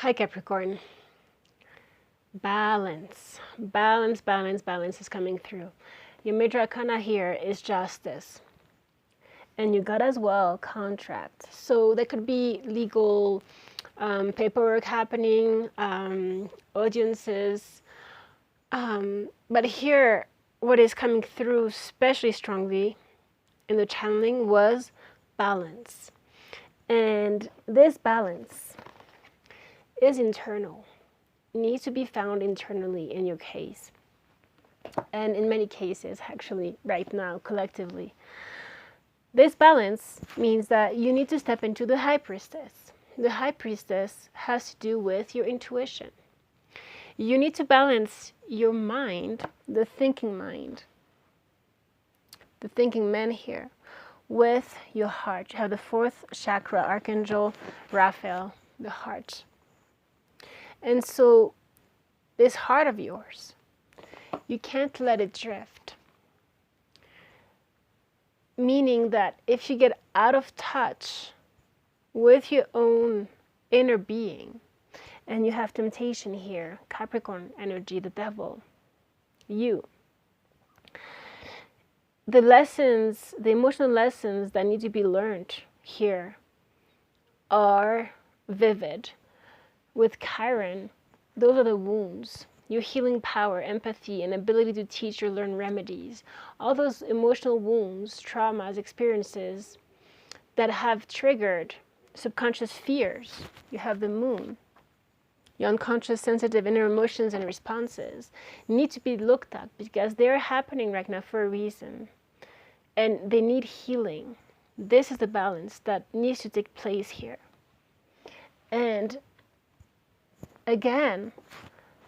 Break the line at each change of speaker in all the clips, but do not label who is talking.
Hi Capricorn. Balance. Balance, balance, balance is coming through. Your major arcana here is justice. And you got as well contract. So there could be legal paperwork happening, audiences. But here, what is coming through especially strongly in the channeling was balance. And this balance is internal. It needs to be found internally in your case. And in many cases, actually, right now, collectively. This balance means that you need to step into the high priestess. The high priestess has to do with your intuition. You need to balance your mind, the thinking man here, with your heart. You have the fourth chakra, Archangel Raphael, the heart. And so this heart of yours, you can't let it drift. Meaning that if you get out of touch with your own inner being, and you have temptation here, Capricorn energy, the devil, the lessons, the emotional lessons that need to be learned here are vivid. With Chiron, those are the wounds. Your healing power, empathy, and ability to teach or learn remedies. All those emotional wounds, traumas, experiences that have triggered subconscious fears. You have the moon. Your unconscious, sensitive inner emotions and responses need to be looked at because they're happening right now for a reason. And they need healing. This is the balance that needs to take place here. And again,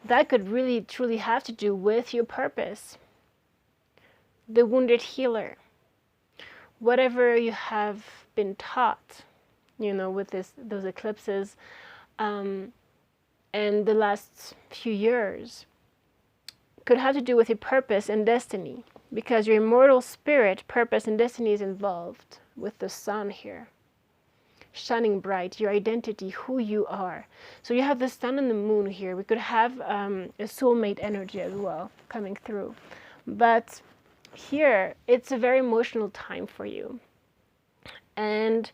that could really truly have to do with your purpose. The wounded healer. Whatever you have been taught, with those eclipses, and the last few years, could have to do with your purpose and destiny. Because your immortal spirit, purpose, and destiny is involved with the sun here. Shining bright, your identity, who you are. So you have the sun and the moon here. We could have a soulmate energy as well coming through. But here, it's a very emotional time for you. And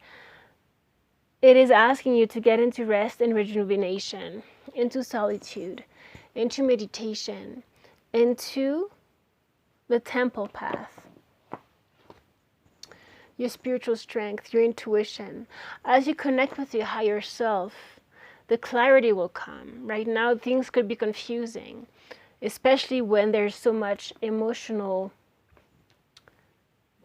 it is asking you to get into rest and rejuvenation, into solitude, into meditation, into the temple path. Your spiritual strength, your intuition. As you connect with your higher self, the clarity will come. Right now, things could be confusing, especially when there's so much emotional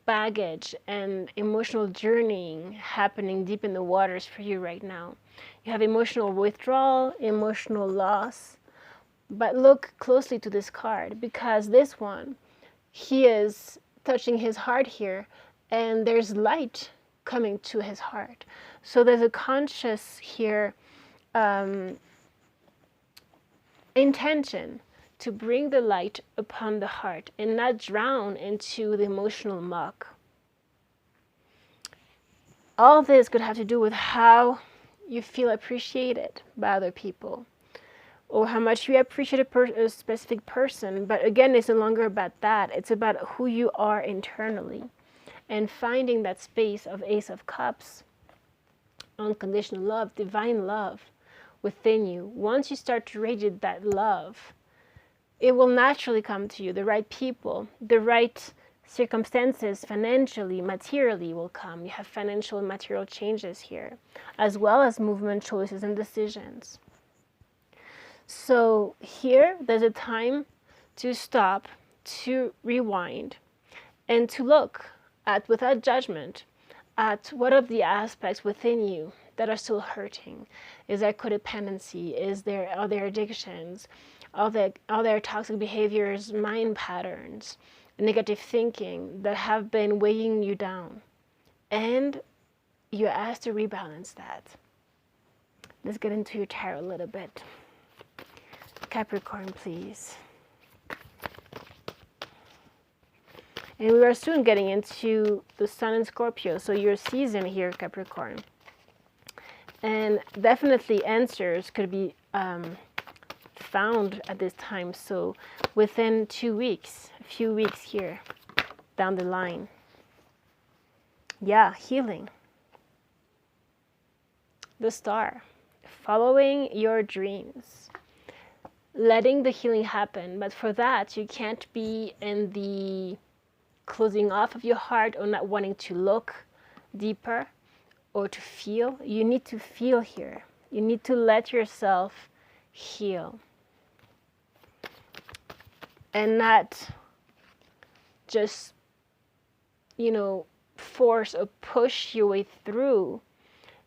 baggage and emotional journeying happening deep in the waters for you right now. You have emotional withdrawal, emotional loss. But look closely to this card, because this one, he is touching his heart here, and there's light coming to his heart. So there's a conscious here intention to bring the light upon the heart and not drown into the emotional muck. All this could have to do with how you feel appreciated by other people, or how much you appreciate a specific person. But again, it's no longer about that. It's about who you are internally. And finding that space of Ace of Cups, unconditional love, divine love within you. Once you start to radiate that love, it will naturally come to you. The right people, the right circumstances, financially, materially will come. You have financial and material changes here, as well as movement, choices, and decisions. So here, there's a time to stop, to rewind, and to look at, without judgment, at what are the aspects within you that are still hurting. Is there codependency? Are there addictions? Are there toxic behaviors, mind patterns, negative thinking that have been weighing you down? And you're asked to rebalance that. Let's get into your tarot a little bit. Capricorn, please. And we are soon getting into the Sun and Scorpio, so your season here, Capricorn. And definitely answers could be found at this time. So within 2 weeks, a few weeks here down the line. Yeah, healing. The Star. Following your dreams. Letting the healing happen. But for that, you can't be in the closing off of your heart or not wanting to look deeper or to feel. You need to feel here. You need to let yourself heal. And not just, you know, force or push your way through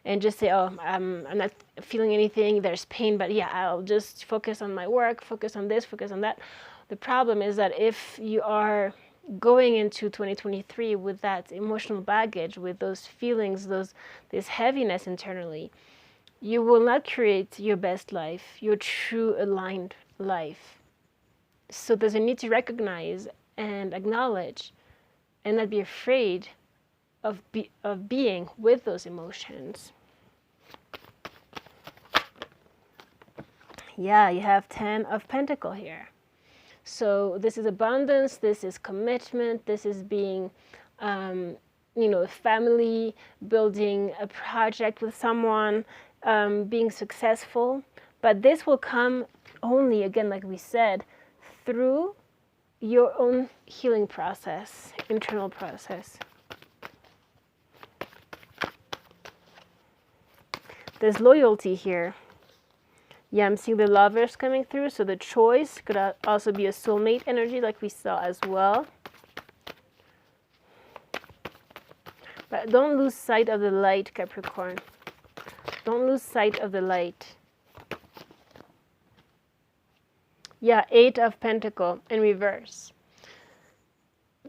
and just say, oh, I'm not feeling anything, there's pain, but yeah, I'll just focus on my work, focus on this, focus on that. The problem is that if you are going into 2023 with that emotional baggage, with those feelings, this heaviness internally, you will not create your best life, your true aligned life. So there's a need to recognize and acknowledge and not be afraid of being with those emotions. Yeah, you have 10 of Pentacles here. So this is abundance, this is commitment, this is being, you know, family, building a project with someone, being successful. But this will come only, again, like we said, through your own healing process, internal process. There's loyalty here. Yeah, I'm seeing the Lovers coming through, so the choice could also be a soulmate energy like we saw as well. But don't lose sight of the light, Capricorn. Don't lose sight of the light. Yeah, 8 of Pentacles in reverse.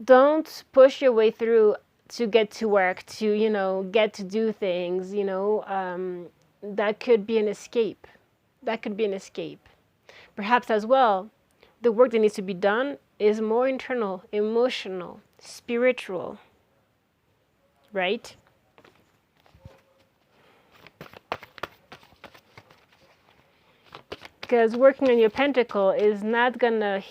Don't push your way through to get to work, to, you know, get to do things, you know. That could be an escape. That could be an escape. Perhaps as well, the work that needs to be done is more internal, emotional, spiritual, right? Because working on your pentacle is not gonna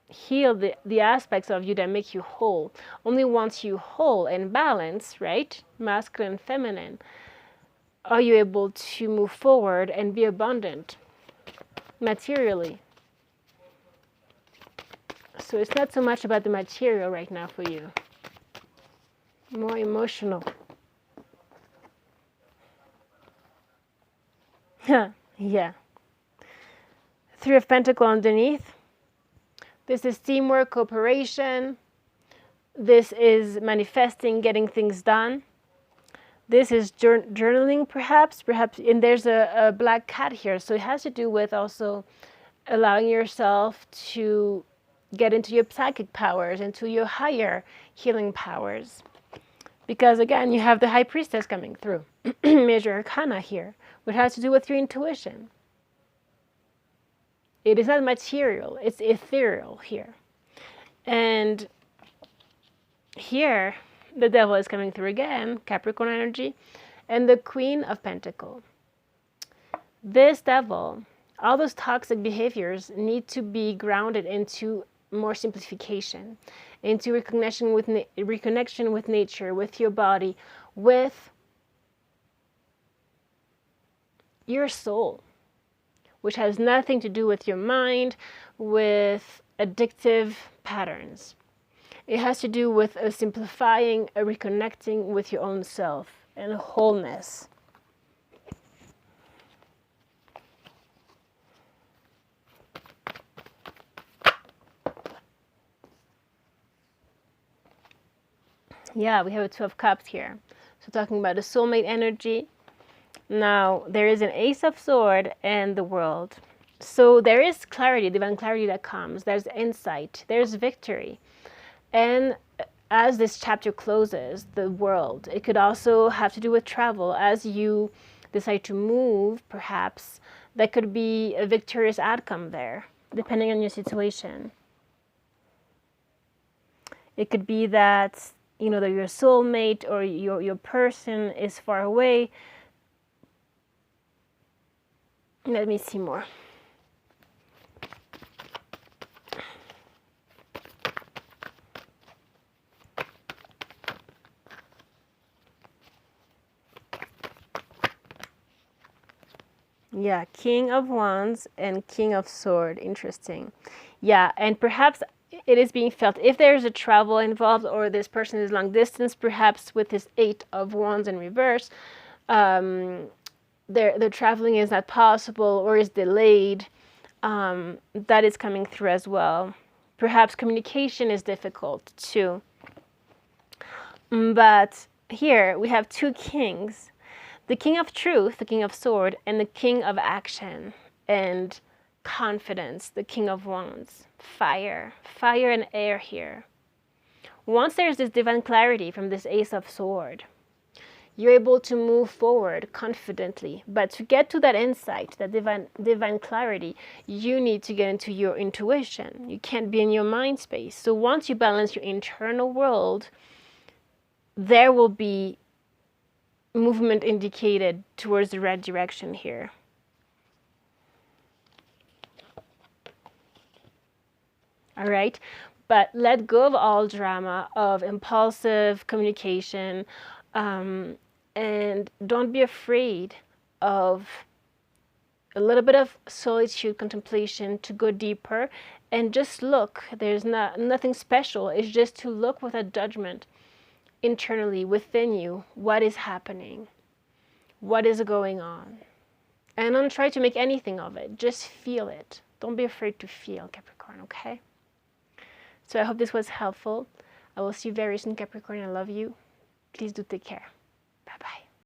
heal the aspects of you that make you whole. Only once you whole and balance, right? Masculine and feminine, are you able to move forward and be abundant materially. So it's not so much about the material right now for you. More emotional. Yeah. 3 of Pentacles underneath. This is teamwork, cooperation. This is manifesting, getting things done. This is journaling, perhaps, and there's a black cat here. So it has to do with also allowing yourself to get into your psychic powers, into your higher healing powers. Because again, you have the High Priestess coming through, Major Arcana here, which has to do with your intuition. It is not material, it's ethereal here. And here, the Devil is coming through again, Capricorn energy, and the Queen of Pentacles. This Devil, all those toxic behaviors need to be grounded into more simplification, into reconnection with nature, with your body, with your soul, which has nothing to do with your mind, with addictive patterns. It has to do with a simplifying, a reconnecting with your own self and a wholeness. Yeah, we have a 2 of Cups here. So talking about the soulmate energy. Now, there is an Ace of Swords and the World. So there is clarity, divine clarity that comes. There's insight. There's victory. And as this chapter closes, the World, it could also have to do with travel. As you decide to move, perhaps, that could be a victorious outcome there, depending on your situation. It could be that, you know, that your soulmate or your person is far away, Let me see more. Yeah, King of Wands and King of Sword. Interesting. Yeah, and perhaps it is being felt if there's a travel involved or this person is long distance, perhaps with this Eight of Wands in reverse, their traveling is not possible or is delayed. That is coming through as well. Perhaps communication is difficult too. But here we have two kings. The King of Truth, the King of Sword, and the King of Action and Confidence, the King of Wands. Fire and air here. Once there's this divine clarity from this Ace of Sword, you're able to move forward confidently. But to get to that insight, that divine clarity, you need to get into your intuition. You can't be in your mind space. So once you balance your internal world, there will be movement indicated towards the right direction here. All right, but let go of all drama of impulsive communication, and don't be afraid of a little bit of solitude, contemplation, to go deeper and just look. There's nothing special. It's just to look without judgment internally within you. What is happening? What is going on? And don't try to make anything of it. Just feel it. Don't be afraid to feel, Capricorn, okay? So I hope this was helpful. I will see you very soon, Capricorn. I love you. Please do take care. Bye-bye.